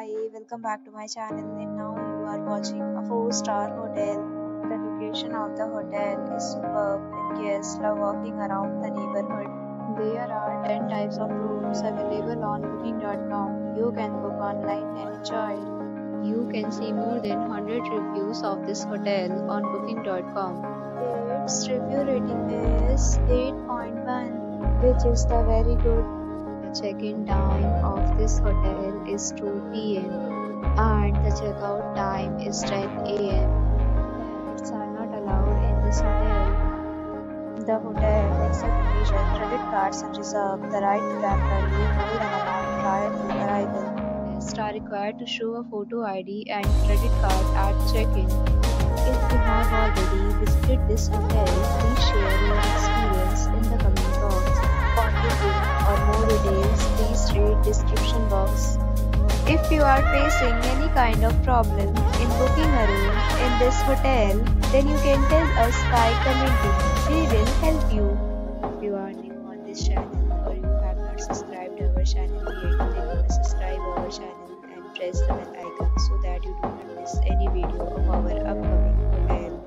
Hi, welcome back to my channel, and now you are watching a 4-star hotel. The location of the hotel is superb and guests love walking around the neighborhood. There are 10 types of rooms available on booking.com. You can book online and enjoy it. You can see more than 100 reviews of this hotel on booking.com. Its review rating is 8.1, which is the very good. The check-in time of this hotel is 2 p.m. and the check-out time is 10 a.m. Pets are not allowed in this hotel. The hotel accepts major credit cards and reserves the right to temporarily hold an amount prior to arrival. Guests are required to show a photo ID and credit card at check-in. If you have already visited this hotel, please share your experience in the comment box. For booking or more details, please read description box. If you are facing any kind of problem in booking a room in this hotel, then you can tell us by commenting. We will help you. If you are new on this channel or you have not subscribed our channel yet, then you must subscribe our channel and press the bell icon so that you do not miss any video of our upcoming hotel.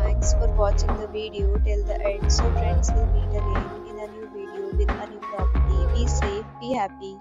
Thanks for watching the video till the end. So friends, will meet again in a new video with a new property. Be safe, be happy.